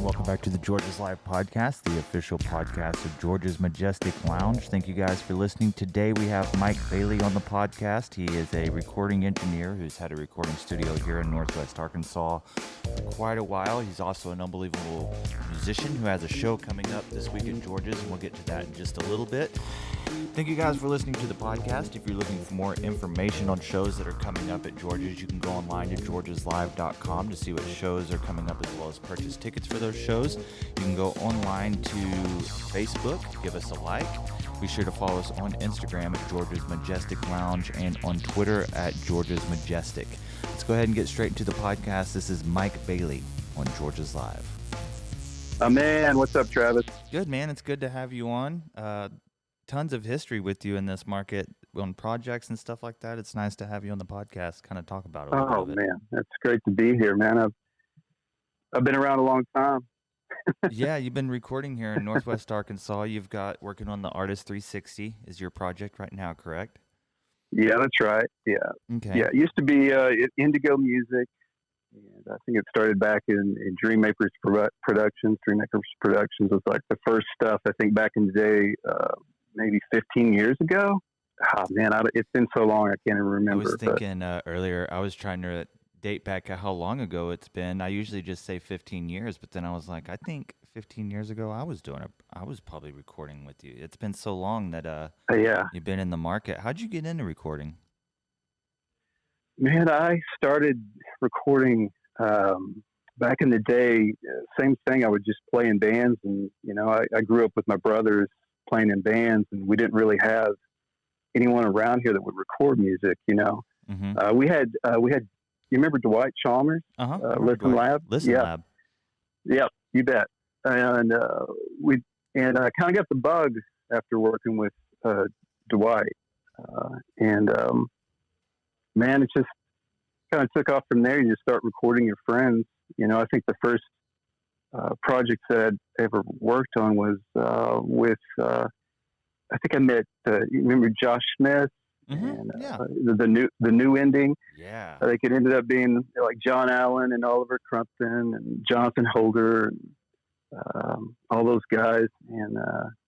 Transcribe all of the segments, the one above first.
Welcome back to the George's Live podcast, the official podcast of George's Majestic Lounge. Thank you guys for listening. Today we have Mike Bailey on the podcast. He is a recording engineer who's had a recording studio here in Northwest Arkansas for quite a while. He's also an unbelievable musician who has a show coming up this week at George's, and we'll get to that in just a little bit. Thank you guys for listening to the podcast. If you're looking for more information on shows that are coming up at George's, you can go online to georgeslive.com to see what shows are coming up, as well as purchase tickets for those shows. You can go online to Facebook, give us a like. Be sure to follow us on Instagram at George's Majestic Lounge and on Twitter at George's Majestic. Let's go ahead and get straight into the podcast. This is Mike Bailey on George's Live. Man, what's up, Travis? Good, man. It's good to have you on. Tons of history with you in this market on projects and stuff like that. It's nice to have you on the podcast, kind of talk about it. Oh man, that's great to be here, man. I've been around a long time. Yeah, you've been recording here in Northwest Arkansas. You've got working on the Artist360 is your project right now, correct? Yeah, that's right. Yeah. Okay. Yeah, it used to be Indigo Music, and I think it started back in Dreammakers Productions. Dreammakers Productions was like the first stuff, I think, back in the day, maybe 15 years ago. Oh man, it's been so long I can't even remember. I was thinking earlier, I was trying to date back how long ago it's been. I usually just say 15 years, but then I was like, I think 15 years ago I was probably recording with you. It's been so long that yeah, you've been in the market. How'd you get into recording? Man, I started recording back in the day. Same thing. I would just play in bands, and I grew up with my brothers playing in bands, and we didn't really have anyone around here that would record music. Mm-hmm. We had. You remember Dwight Chalmers? Listen Lab. Listen Lab. Yeah, you bet. And I kind of got the bug after working with Dwight, man, it just kind of took off from there. You just start recording your friends. I think the first project that I ever worked on was with, I think I met, you remember Josh Smith? Mm-hmm. And yeah. the new ending. Yeah. I think it ended up being like John Allen and Oliver Crumpton and Jonathan Holder and all those guys, and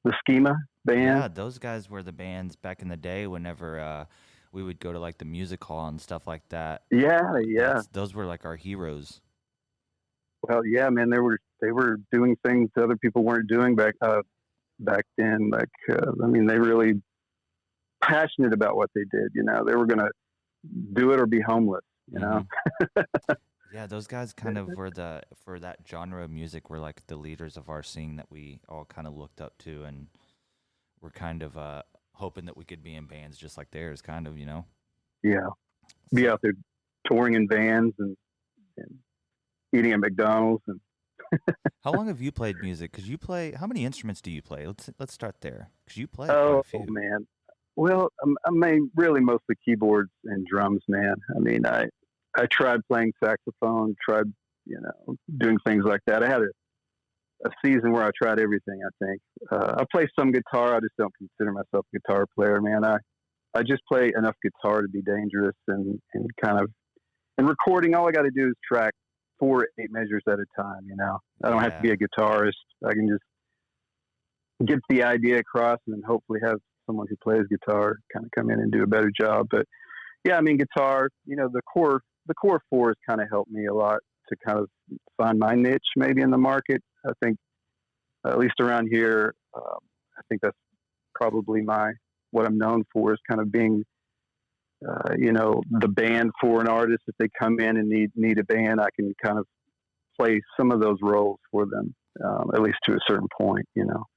the Schema band. Yeah, those guys were the bands back in the day whenever we would go to like the music hall and stuff like that. Yeah. Those were like our heroes. Well, yeah, man, they were doing things other people weren't doing back then. Like, they really passionate about what they did. They were going to do it or be homeless. Yeah, those guys kind of were for that genre of music were like the leaders of our scene that we all kind of looked up to, and we're kind of hoping that we could be in bands just like theirs, kind of, Yeah, be out there touring in vans and eating at McDonald's. And How long have you played music? Because you play. How many instruments do you play? Let's start there. Because you play quite a few. Oh man. Well, I mean, really mostly keyboards and drums, man. I mean, I tried playing saxophone, tried, doing things like that. I had a season where I tried everything, I think. I play some guitar. I just don't consider myself a guitar player, man. I just play enough guitar to be dangerous and kind of, and recording, all I got to do is track 4 or 8 measures at a time, I don't have to be a guitarist. I can just get the idea across and hopefully have someone who plays guitar kind of come in and do a better job. But yeah, I mean, guitar, the core 4 has kind of helped me a lot to kind of find my niche maybe in the market. I think at least around here, I think that's probably what I'm known for is kind of being, the band for an artist. If they come in and need a band, I can kind of play some of those roles for them. At least to a certain point,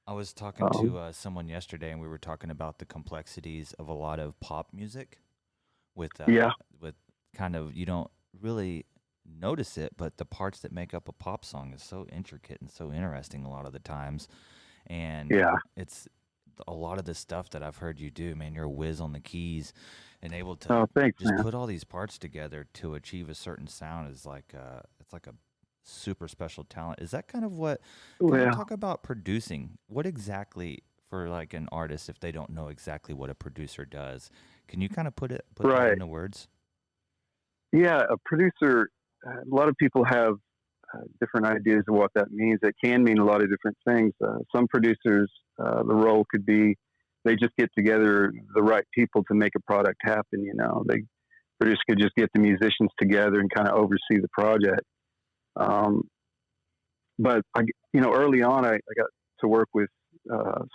I was talking to someone yesterday, and we were talking about the complexities of a lot of pop music. With kind of, you don't really notice it, but the parts that make up a pop song is so intricate and so interesting a lot of the times. And it's a lot of the stuff that I've heard you do, man. You're a whiz on the keys, and able to put all these parts together to achieve a certain sound is like it's like a super special talent. Is that kind of what can you talk about producing? What exactly, for like an artist, if they don't know exactly what a producer does, can you kind of put that into words? Yeah, a producer, a lot of people have different ideas of what that means. It can mean a lot of different things. Some producers, the role could be they just get together the right people to make a product happen. Producers could just get the musicians together and kind of oversee the project. But early on, I got to work with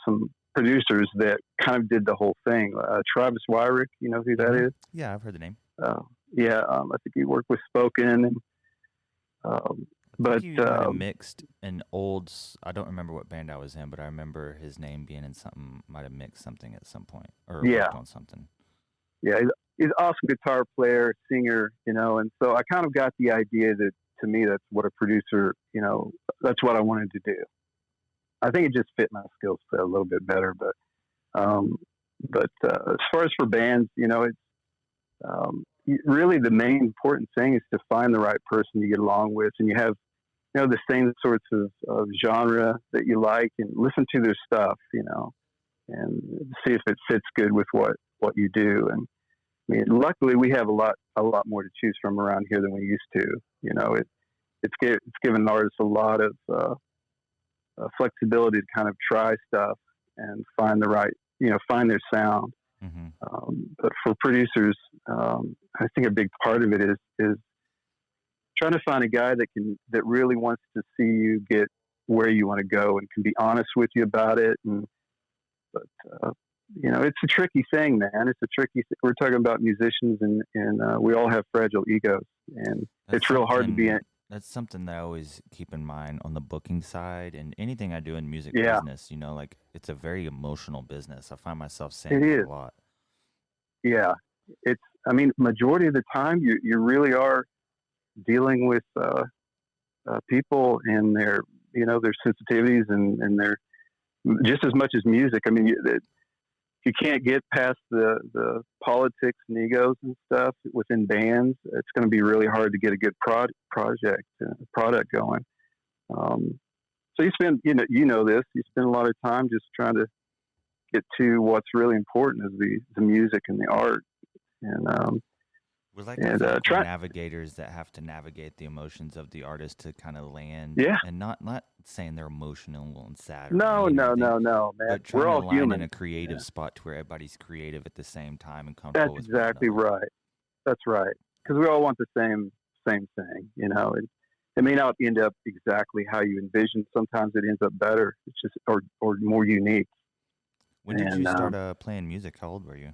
some producers that kind of did the whole thing. Travis Wyrick, you know who that is? Yeah, I've heard the name. I think he worked with Spoken, and but you might have mixed an old. I don't remember what band I was in, but I remember his name being in something. Might have mixed something at some point, or worked on something. Yeah, he's an awesome guitar player, singer, and so I kind of got the idea that, to me, that's what a producer, that's what I wanted to do. I think it just fit my skill set a little bit better, but as far as for bands, it's really the main important thing is to find the right person you get along with, and you have, the same sorts of genre that you like, and listen to their stuff, and see if it fits good with what you do. And I mean, luckily we have a lot more to choose from around here than we used to. It's given artists a lot of flexibility to kind of try stuff and find the right, find their sound. Mm-hmm. But for producers, I think a big part of it is trying to find a guy that really wants to see you get where you want to go and can be honest with you about it. But it's a tricky thing, man. We're talking about musicians, and we all have fragile egos, and it's real hard to be in. That's something that I always keep in mind on the booking side, and anything I do in music business, it's a very emotional business. I find myself saying that a lot. Yeah. Majority of the time you really are dealing with people and their sensitivities and their, just as much as music. I mean, you can't get past the politics and egos and stuff within bands. It's going to be really hard to get a good product going. So you spend, this, you spend a lot of time just trying to get to what's really important is the music and the art. And, we're like the navigators that have to navigate the emotions of the artist to kind of land. Yeah. And not saying they're emotional and sad. No, man. But we're all human. In a creative spot to where everybody's creative at the same time and comfortable. That's exactly right. That's right. Because we all want the same thing. It may not end up exactly how you envision. Sometimes it ends up better. It's just or more unique. When did you start playing music? How old were you?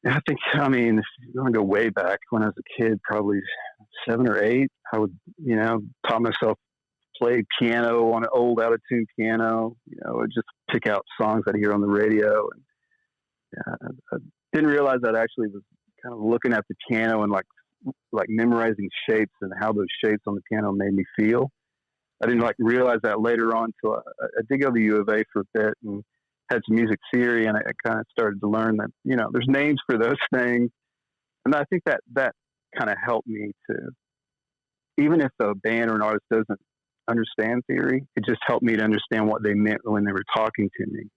I think, if you want to go way back, when I was a kid, probably 7 or 8, I would, taught myself play piano on an old out-of-tune piano. I'd just pick out songs I'd hear on the radio. And I didn't realize that I actually was kind of looking at the piano and like memorizing shapes and how those shapes on the piano made me feel. I didn't realize that later on until I did go to U of A for a bit and had some music theory, and I kind of started to learn that, there's names for those things. And I think that kind of helped me to, even if the band or an artist doesn't understand theory, it just helped me to understand what they meant when they were talking to me.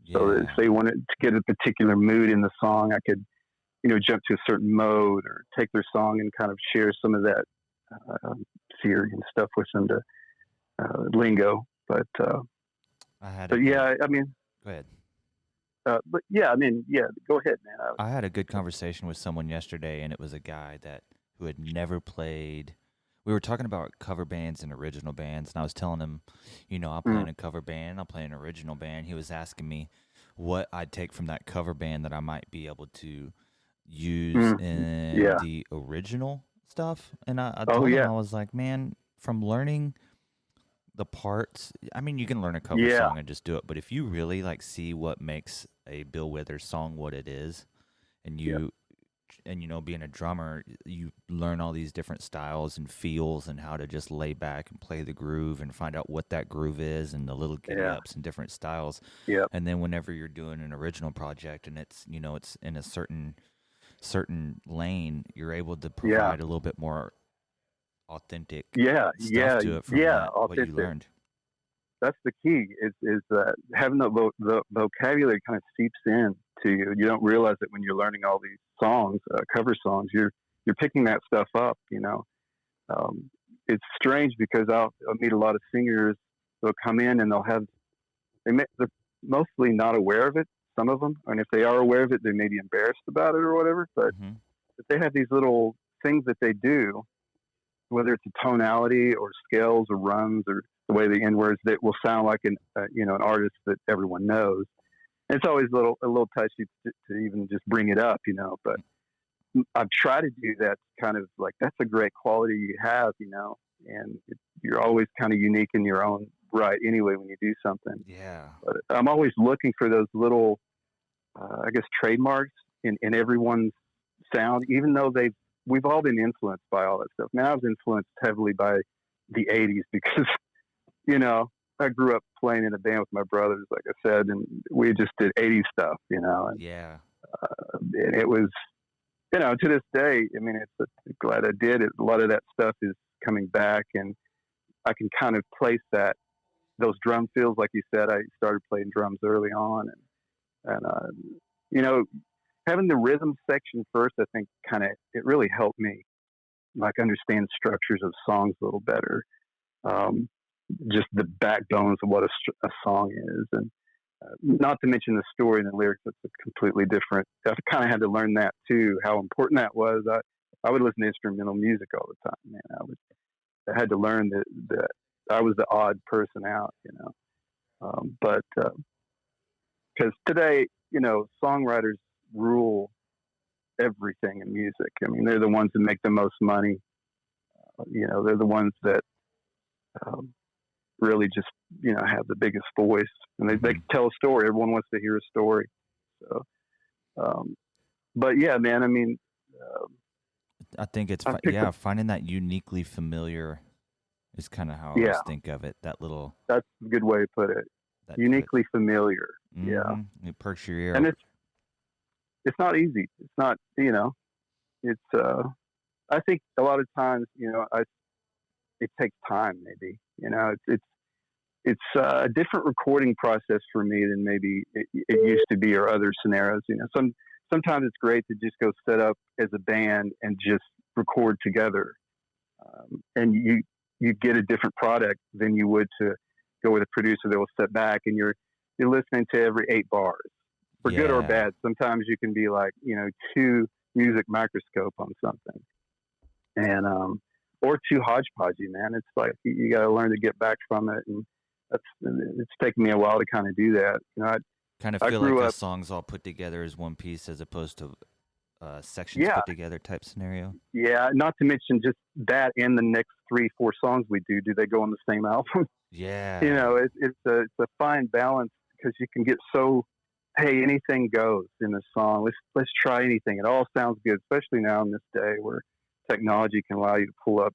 Yeah. So that if they wanted to get a particular mood in the song, I could, jump to a certain mode or take their song and kind of share some of that theory and stuff with them to lingo. But go ahead. Go ahead, man. I had a good conversation with someone yesterday, and it was a guy who had never played. We were talking about cover bands and original bands, and I was telling him, I'll play in a cover band, I'll play an original band. He was asking me what I'd take from that cover band that I might be able to use in the original stuff. And I told him, I was like, man, from learning the parts, you can learn a cover song and just do it, but if you really see what makes a Bill Withers song what it is, and being a drummer, you learn all these different styles and feels and how to just lay back and play the groove and find out what that groove is and the little giddy ups and different styles. And then whenever you're doing an original project and it's it's in a certain lane, you're able to provide a little bit more authentic stuff to it from what you learned. That's the key is that having the vocabulary kind of seeps in to you. You don't realize it when you're learning all these songs, cover songs. You're picking that stuff up, it's strange because I'll meet a lot of singers. They'll come in and they're mostly not aware of it. Some of them, and if they are aware of it, they may be embarrassed about it or whatever. But they have these little things that they do, whether it's a tonality or scales or runs or the way they end words, that will sound like an artist that everyone knows. And it's always a little touchy to even just bring it up, But I've tried to do that, kind of like, that's a great quality you have, and you're always kind of unique in your own right anyway when you do something. Yeah. But I'm always looking for those little, I guess, trademarks in everyone's sound, even though we've all been influenced by all that stuff. Man, I was influenced heavily by the 80s because, I grew up playing in a band with my brothers, like I said, and we just did 80s stuff, and, Yeah. And it was, to this day, I mean, glad I did it. A lot of that stuff is coming back, and I can kind of place those drum fills, like you said. I started playing drums early on, and having the rhythm section first, I think it really helped me like understand structures of songs a little better. Just the backbones of what a song is, and not to mention the story and the lyrics. That's completely different. I kind of had to learn that too, how important that was. I would listen to instrumental music all the time, man. I had to learn that I was the odd person out, but because today, songwriters rule everything in music. I mean, they're the ones that make the most money. They're the ones that really just, have the biggest voice, and they can tell a story. Everyone wants to hear a story. So, but yeah, man, I mean, I think it's, finding that uniquely familiar is kind of how I always think of it. That's a good way to put it. Uniquely familiar. Mm-hmm. Yeah. It perks your ear. And it's not easy. It's not, it's, I think a lot of times, it takes time, maybe, it's a different recording process for me than maybe it used to be, or other scenarios. Sometimes it's great to just go set up as a band and just record together, and you get a different product than you would to go with a producer that will sit back and you're listening to every 8 bars, for good or bad. Sometimes you can be like, too music microscope on something, and or too hodgepodgey, man. It's like you got to learn to get back from it, and it's taken me a while to kind of do that. I kind of feel like a song's all put together as one piece as opposed to sections put together type scenario. Yeah, not to mention just that and the next 3-4 songs we do they go on the same album? Yeah. It's a fine balance, because you can get so, hey, anything goes in a song. Let's try anything. It all sounds good, especially now in this day where technology can allow you to pull up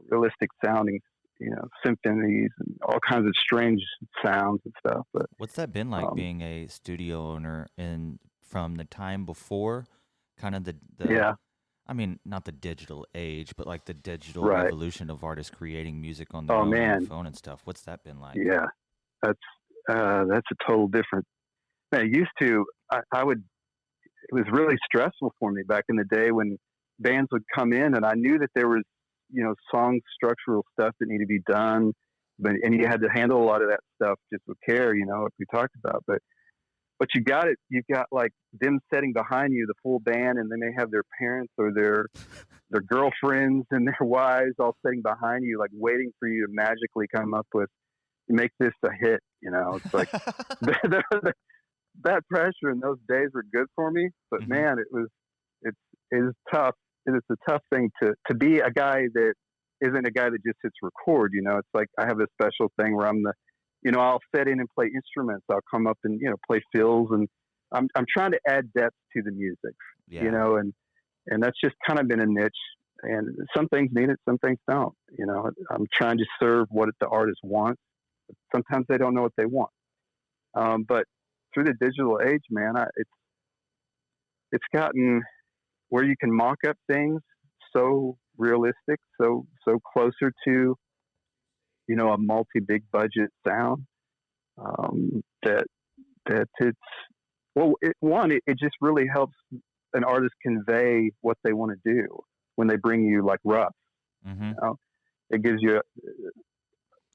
realistic sounding symphonies and all kinds of strange sounds and stuff. But what's that been like, being a studio owner, and from the time before kind of the I mean, not the digital age, but like the digital revolution of artists creating music on their own phone and stuff? What's that been like? Yeah, that's a total different. Man, it used to, it was really stressful for me back in the day when bands would come in, and I knew that there was, song structural stuff that needed to be done, and you had to handle a lot of that stuff just with care, what we talked about. But you've got like them sitting behind you, the full band, and then they have their parents or their girlfriends and their wives all sitting behind you, like waiting for you to magically come up with, make this a hit. It's like that pressure in those days were good for me, but man, it is tough. It's a tough thing to be a guy that isn't a guy that just hits record. It's like I have a special thing where I'm I'll sit in and play instruments. I'll come up and play fills, and I'm trying to add depth to the music. And that's just kind of been a niche. And some things need it, some things don't. I'm trying to serve what the artist wants. Sometimes they don't know what they want. But through the digital age, man, it's gotten where you can mock up things so realistic, so closer to, a multi-big budget sound, that it's, it just really helps an artist convey what they want to do when they bring you like rough. it gives you,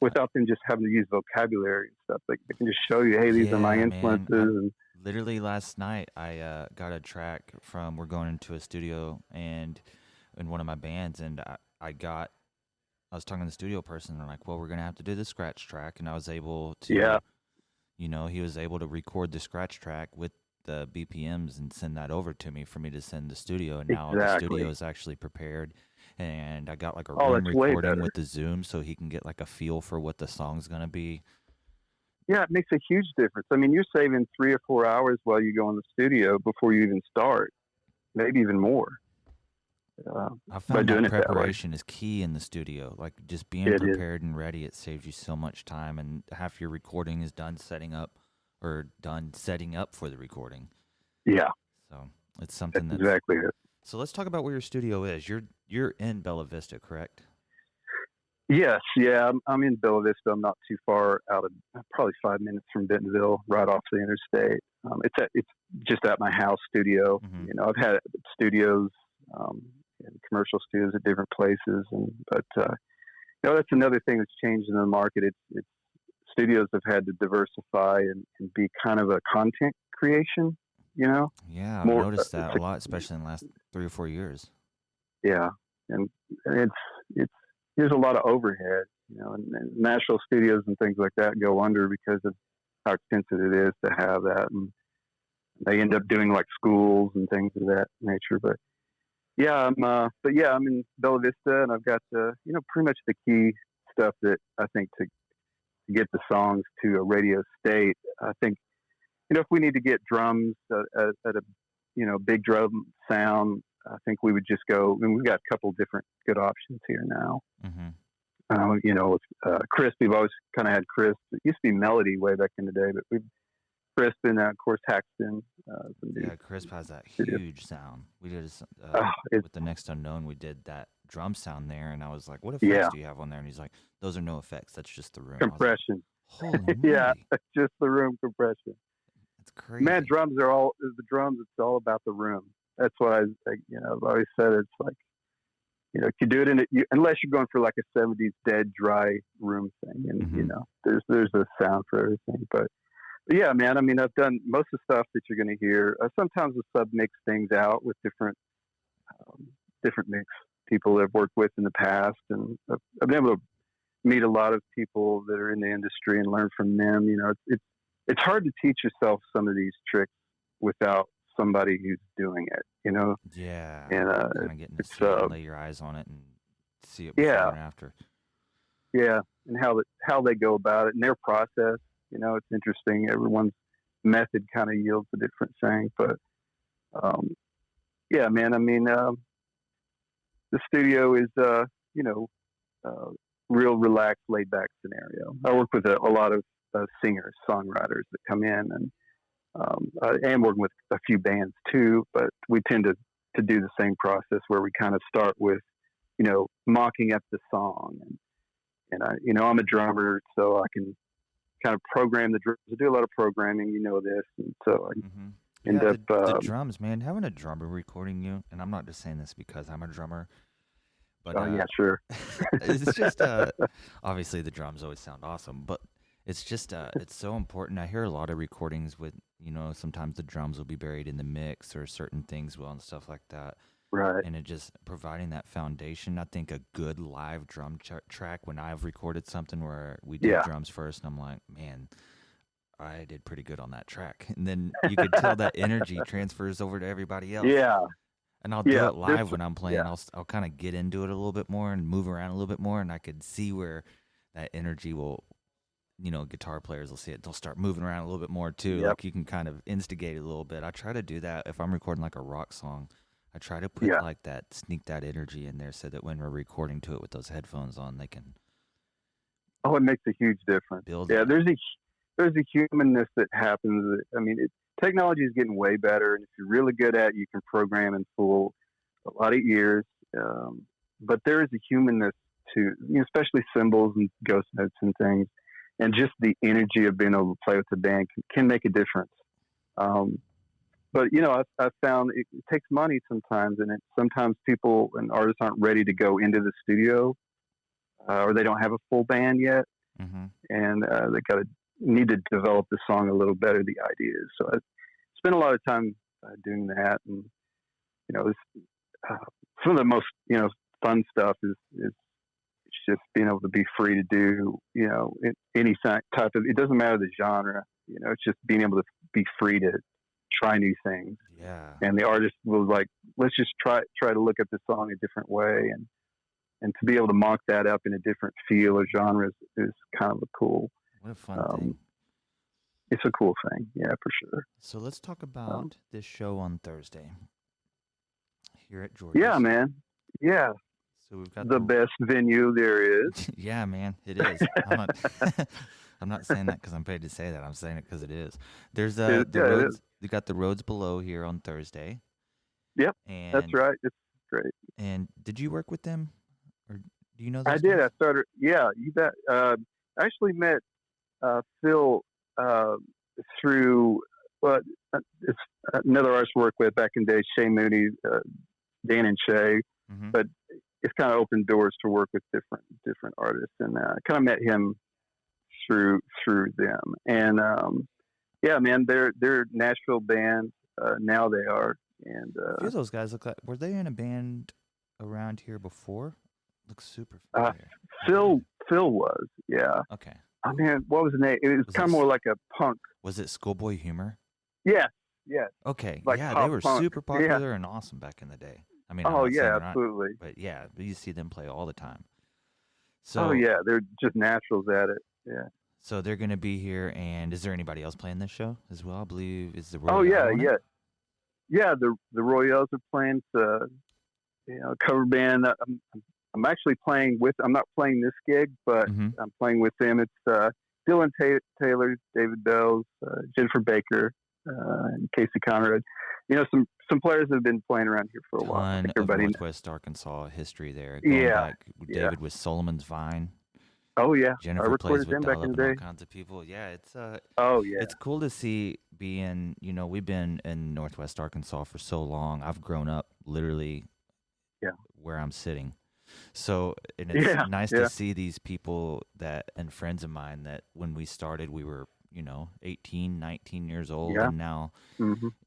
without them just having to use vocabulary and stuff. Like they can just show you, hey, these are my Yeah, influences. man. And Literally last night, I got a track from. We're going into a studio and in one of my bands, and I was talking to the studio person. And they're like, "Well, we're gonna have to do the scratch track," and I was able yeah, to, he was able to record the scratch track with the BPMs and send that over to me for me to send the studio. And now the studio exactly. is actually prepared, and I got like a Oh, room that's way recording better. with the Zoom, so he can get like a feel for what the song's gonna be. Yeah, it makes a huge difference. I mean, you're saving 3 or 4 hours while you go in the studio before you even start, maybe even more, uh, I by found doing that it that way. preparation is key in the studio. Like just being It is. prepared and ready, it saves you so much time, and half your recording is done setting up or done setting up for the recording. Yeah, So it's something that's that's. exactly it. So let's talk about where your studio is. You're in Bella Vista, correct? Yes, yeah, I'm in Bella Vista. I'm not too far out of, probably 5 minutes from Bentonville, right off the interstate. It's just at my house studio. Mm-hmm. I've had studios, um, and commercial studios at different places, but that's another thing that's changed in the market. It's studios have had to diversify and be kind of a content creation. Yeah, I've More. noticed that a lot, especially in the last 3 or 4 years. Yeah, and it's there's a lot of overhead, and national studios and things like that go under because of how expensive it is to have that, and they end up doing like schools and things of that nature. But I'm in Bella Vista, and I've got pretty much the key stuff that I think to get the songs to a radio state. I think if we need to get drums at a big drum sound, I think we would just go. I mean, we've got a couple different good options here now. Mm-hmm. With Crisp, we've always kind of had Crisp. It used to be Melody way back in the day, but we've Crisp and of course Haxton. Yeah, Crisp has that Studios. huge sound. We did It's with the Next Unknown. We did that drum sound there, and I was like, "What effects yeah, do you have on there?" And he's like, "Those are no effects. That's just the room." I was like, compression. "Holy Yeah, moly, just the room compression. that's Man, crazy!" drums are all the drums. It's all about the room. That's what I've always said. It's like you do it unless you're going for like a '70s dead dry room thing, and Mm-hmm. there's a sound for everything. But yeah, man. I mean, I've done most of the stuff that you're going to hear. Sometimes I sub mix things out with um, different mix people that I've worked with in the past, and I've been able to meet a lot of people that are in the industry and learn from them. It's hard to teach yourself some of these tricks without somebody who's doing it. Yeah, And kind of getting to it's see it and lay your eyes on it and see it before yeah, and after. yeah, and how they go about it and their process. It's interesting. Everyone's method kind of yields a different thing, but um, yeah, man. I mean, the studio is uh, real relaxed, laid back scenario. I work with a lot of singers, songwriters that come in, and I am working with a few bands too. But we tend to do the same process where we kind of start with mocking up the song, and I'm a drummer, so I can kind of program the drums. I do a lot of programming, this, and so Mm-hmm. I end Yeah, up. the drums, man. Having a drummer recording you, and I'm not just saying this because I'm a drummer, but Oh yeah, sure. it's just obviously the drums always sound awesome, but it's just it's so important. I hear a lot of recordings with sometimes the drums will be buried in the mix or certain things will and stuff like that, Right. and it just providing that foundation. I think a good live drum track when I've recorded something where we did Yeah. drums first, and I'm like, man, I did pretty good on that track, and then you could tell that energy transfers over to everybody else. Yeah. And I'll do Yeah. it live when I'm Yeah. playing. I'll kind of get into it a little bit more and move around a little bit more, and I could see where that energy will, guitar players will see it. They'll start moving around a little bit more too. Yep. Like you can kind of instigate it a little bit. I try to do that if I'm recording like a rock song. I try to put Yeah. like that, sneak that energy in there so that when we're recording to it with those headphones on, they can Oh, it makes a huge difference. build Yeah. that. There's a humanness that happens. I mean, technology is getting way better, and if you're really good at it, you can program and fool a lot of ears. But there is a humanness to, especially cymbals and ghost notes and things, and just the energy of being able to play with the band can make a difference. Um, but I've found it takes money sometimes, and sometimes people and artists aren't ready to go into the studio or they don't have a full band yet, Mm-hmm. and they need to develop the song a little better. The idea is, so I spent a lot of time doing that, and it's, some of the most fun stuff is just being able to be free to do any type of. It doesn't matter the genre. It's just being able to be free to try new things. Yeah. And the artist was like, let's just try to look at the song a different way, and to be able to mock that up in a different feel or genre is kind of a cool. What a fun thing. It's a cool thing, yeah, for sure. So let's talk about this show on Thursday here at George's. Yeah, man. Yeah. So we've got the best venue there is. Yeah, man, it is. I'm not saying that because I'm paid to say that. I'm saying it because it is. There's the roads. We got the Roads Below here on Thursday. Yep, and that's right. It's great. And did you work with them, or do you know? I did. I started. Yeah, you bet. I actually met Phil through it's another artist I worked with back in the day, Shay Mooney, Dan and Shay, but it's kind of opened doors to work with different artists, and I kind of met him through them. And yeah, man, they're Nashville band. Now they are, and a few of those guys look like, were they in a band around here before? Looks super familiar. Phil was, yeah. Okay. I mean, what was the name? It was kind of more like a punk. Was it Schoolboy Humor? Yes. Okay. Like yeah, they were punk. super popular and awesome back in the day. I mean, absolutely. But yeah, you see them play all the time. So, oh yeah, they're just naturals at it. Yeah. So they're going to be here, and is there anybody else playing this show as well? I believe is the Royale. Oh yeah. The Royals are playing. Cover band. I'm actually playing with. I'm not playing this gig, but I'm playing with them. It's Dylan Taylor, David Bells, Jennifer Baker, and Casey Conrad. Some players that have been playing around here for a while. Ton of Northwest Arkansas history there. Going back, David with Solomon's Vine. Oh yeah, Jennifer I recorded plays with them back in the day. All kinds of people. Yeah, it's it's cool to see being. We've been in Northwest Arkansas for so long. I've grown up literally, where I'm sitting. So and it's nice to see these people and friends of mine that when we started we were 18, 19 years old, and now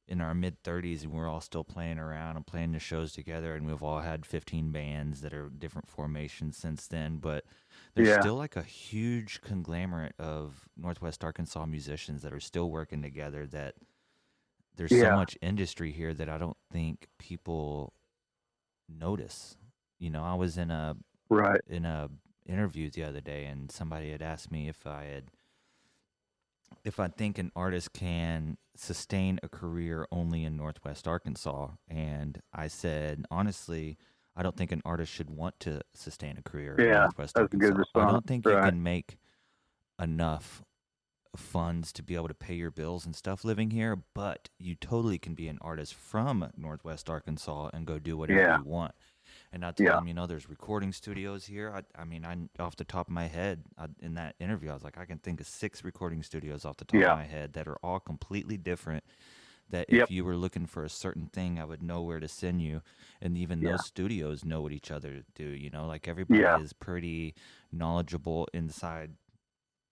in our mid 30s, and we're all still playing around and playing the shows together, and we've all had 15 bands that are different formations since then, but there's still like a huge conglomerate of Northwest Arkansas musicians that are still working together, that there's so much industry here that I don't think people notice. I was in a interview the other day, and somebody had asked me if I think an artist can sustain a career only in Northwest Arkansas. And I said, honestly, I don't think an artist should want to sustain a career in Northwest Arkansas. A good response. I don't think you can make enough funds to be able to pay your bills and stuff living here, but you totally can be an artist from Northwest Arkansas and go do whatever you want. And I told him, there's recording studios here. I mean, off the top of my head, in that interview, I was like, I can think of 6 recording studios off the top of my head that are all completely different. That if you were looking for a certain thing, I would know where to send you. And even those studios know what each other do. Like everybody is pretty knowledgeable inside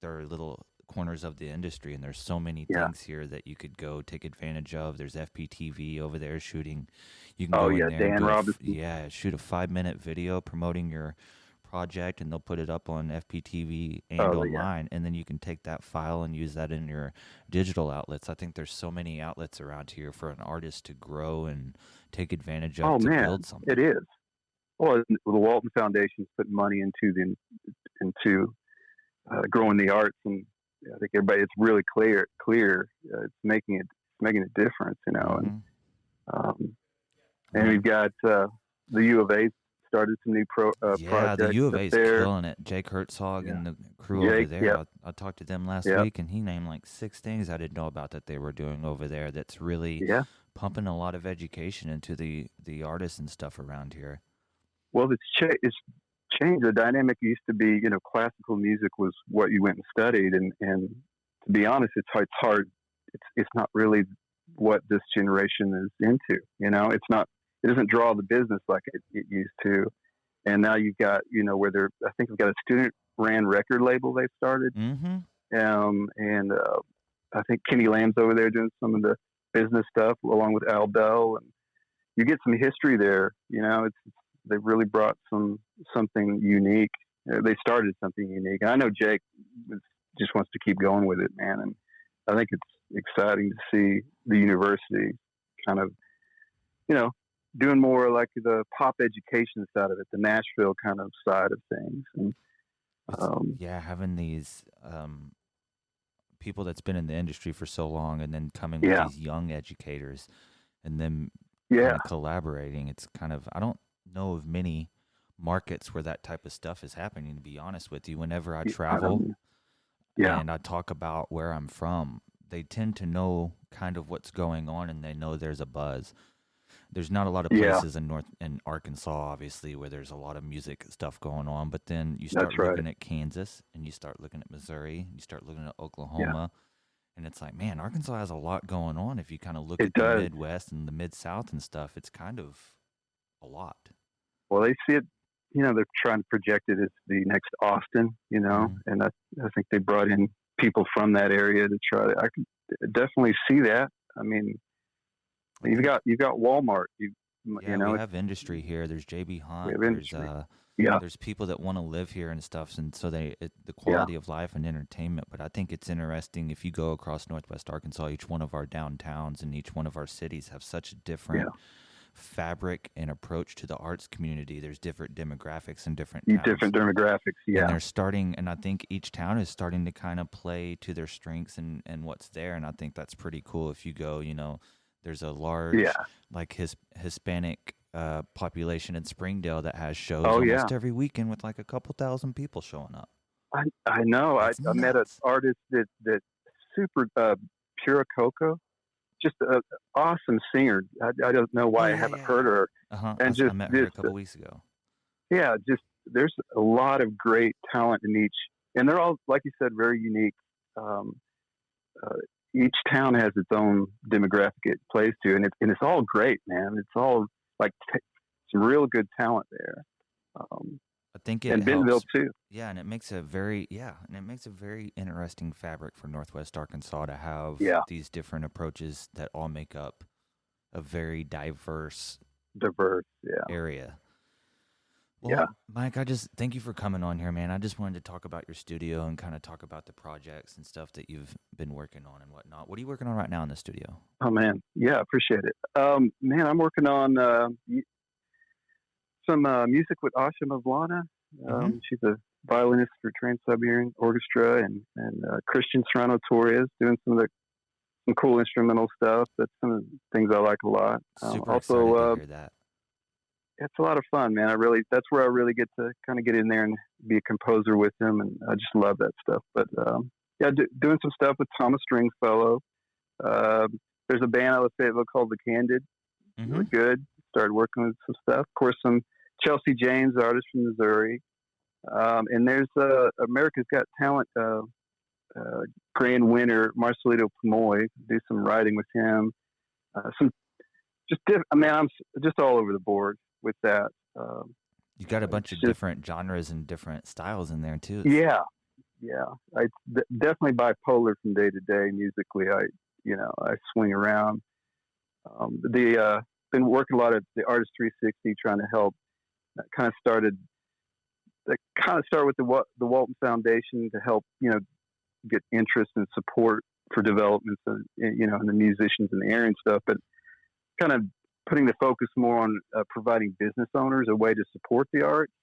their little corners of the industry, and there's so many things here that you could go take advantage of. There's FPTV over there shooting. You can go in there Dan Robinson. shoot a 5-minute video promoting your project, and they'll put it up on FPTV and online, and then you can take that file and use that in your digital outlets. I think there's so many outlets around here for an artist to grow and take advantage of build something. It is. Well, the Walton Foundation's putting money into growing the arts, and I think everybody, it's really clear. It's making a difference, and we've got the U of A started some new projects. The U of A's killing it. Jake Hertzog and the crew over there. I talked to them last week, and he named like 6 things I didn't know about that they were doing over there. That's really pumping a lot of education into the artists and stuff around here. Well, it's changed. The dynamic used to be, classical music was what you went and studied, and to be honest, it's hard. It's not really what this generation is into. It's not. It doesn't draw the business like it used to. And now you've got, where I think we've got a student ran record label they started. Mm-hmm. And I think Kenny Lamb's over there doing some of the business stuff along with Al Bell, and you get some history there. They've really brought something unique. They started something unique. I know Jake just wants to keep going with it, man. And I think it's exciting to see the university kind of, doing more like the pop education side of it, the Nashville kind of side of things. And having these people that's been in the industry for so long, and then coming with these young educators, and then kind of collaborating. It's kind of, I don't know of many markets where that type of stuff is happening, to be honest with you. Whenever I travel and I talk about where I'm from, they tend to know kind of what's going on, and they know there's a buzz. There's not a lot of places in Arkansas, obviously, where there's a lot of music stuff going on. But then you start looking at Kansas, and you start looking at Missouri, you start looking at Oklahoma, and it's like, man, Arkansas has a lot going on. If you kind of look at the Midwest and the Mid-South and stuff, it's kind of a lot. Well, they see it, they're trying to project it as the next Austin, Mm-hmm. and I think they brought in people from that area to try to. I could definitely see that. I mean, you've got Walmart. We have industry here. There's JB Hunt. There's people that want to live here and stuff, and so the quality of life and entertainment. But I think it's interesting if you go across Northwest Arkansas. Each one of our downtowns and each one of our cities have such a different fabric and approach to the arts community. There's different demographics and different demographics. Yeah, and they're starting, and I think each town is starting to kind of play to their strengths and what's there. And I think that's pretty cool. If you go, there's a large Hispanic population in Springdale that has shows almost every weekend with like a couple thousand people showing up. I know. I met an artist that super Pura Coco, just an awesome singer. I don't know why I haven't heard her. And I met her a couple weeks ago. Yeah, just there's a lot of great talent in each, and they're all, like you said, very unique. Each town has its own demographic it plays to, and it's all great, man. It's all like some real good talent there. I think it and Bentonville too. Yeah, and it makes a very interesting fabric for Northwest Arkansas to have these different approaches that all make up a very diverse area. Well, Mike, I just thank you for coming on here, man. I just wanted to talk about your studio and kind of talk about the projects and stuff that you've been working on and whatnot. What are you working on right now in the studio? Oh man, yeah, appreciate it. Man, I'm working on some music with Asha Mavlana. She's a violinist for Trans-Siberian Orchestra, and Christian Serrano Torres doing some cool instrumental stuff. That's some of the things I like a lot. Super excited to hear that. It's a lot of fun, man. That's where I really get to kind of get in there and be a composer with him, and I just love that stuff. But doing some stuff with Thomas Stringfellow. There's a band out of Fayetteville called The Candid. Really good. Started working with some stuff. Of course, some Chelsea James, artist from Missouri. And there's America's Got Talent grand winner Marcelito Pomoy. Do some writing with him. I'm just all over the board with that. You got a bunch of different genres and different styles in there too. Yeah. I definitely bipolar from day to day musically. I swing around. Been working a lot at the Artist360, trying to help. Kind of started with the Walton Foundation to help get interest and support for developments and in the musicians in the area and stuff, but kind of putting the focus more on providing business owners a way to support the arts.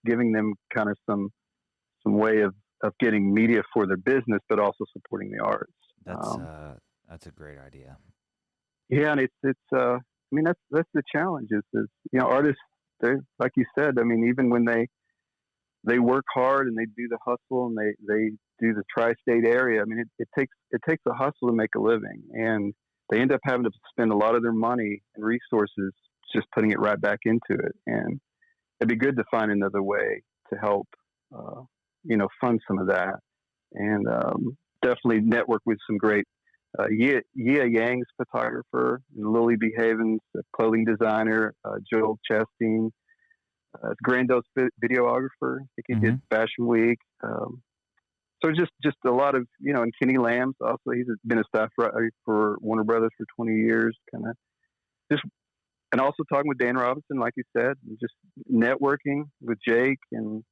Giving them kind of some way of getting media for their business, but also supporting the arts. That's a great idea. Yeah, and it's that's the challenge is artists, they, like you said, even when they work hard and they do the hustle and they do the tri-state area, it takes a hustle to make a living, and they end up having to spend a lot of their money and resources just putting it right back into it. And it'd be good to find another way to help fund some of that, and definitely network with some great Yia Yang's photographer, and Lily B. Havens, clothing designer, Joel Chastain, Grando's videographer. I think he did Fashion Week. So just a lot of, and Kenny Lambs also. He's been a staff writer for Warner Brothers for 20 years. Kind of just, and also talking with Dan Robinson, like you said, and just networking with Jake and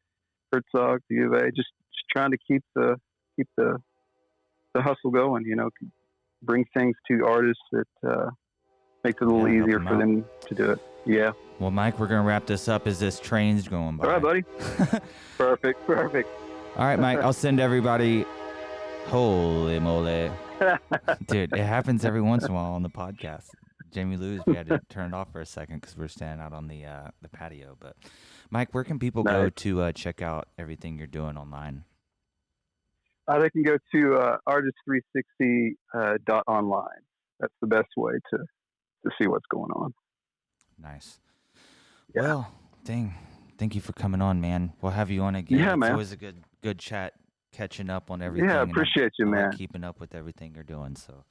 Herzog, the U of A. Just trying to keep the hustle going. Bring things to artists that makes it a little easier for them to do it. Yeah. Well, Mike, we're gonna wrap this up as this train's going by. All right, buddy. Perfect. All right, Mike, I'll send everybody. Holy moly. Dude, it happens every once in a while on the podcast. Jamie Lou's, we had to turn it off for a second because we're standing out on the patio. But, Mike, where can people go to check out everything you're doing online? They can go to artist360 .online. That's the best way to see what's going on. Nice. Yeah. Well, thank you for coming on, man. We'll have you on again. Yeah, man. It's always a good chat, catching up on everything. Yeah, I appreciate you, man. Keeping up with everything you're doing. So,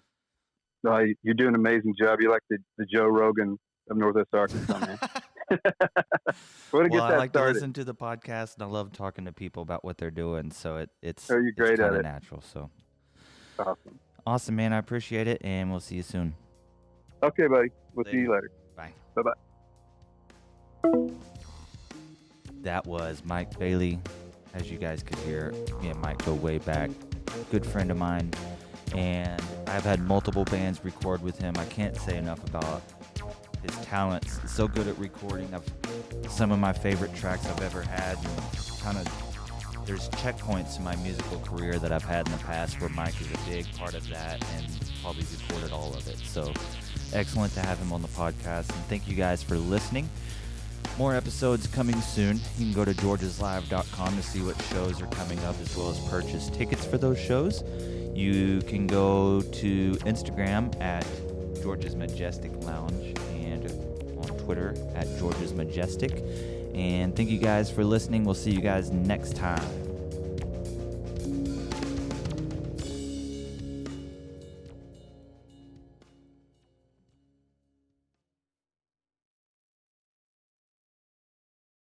you're doing an amazing job. You're like the Joe Rogan of Northwest Arkansas, man. I like to listen to the podcast, and I love talking to people about what they're doing. So it's you're great at it. Natural. So awesome, man. I appreciate it, and we'll see you soon. Okay, buddy. We'll see you later. Bye. Bye-bye. That was Mike Bailey. As you guys could hear, me and Mike go way back. Good friend of mine. And I've had multiple bands record with him. I can't say enough about his talents. He's so good at recording. Some of my favorite tracks I've ever had. There's checkpoints in my musical career that I've had in the past where Mike is a big part of that and probably recorded all of it. So excellent to have him on the podcast. And thank you guys for listening. More episodes coming soon. You can go to georgeslive.com to see what shows are coming up, as well as purchase tickets for those shows. You can go to Instagram at George's Majestic Lounge and on Twitter at George's Majestic. And thank you guys for listening. We'll see you guys next time.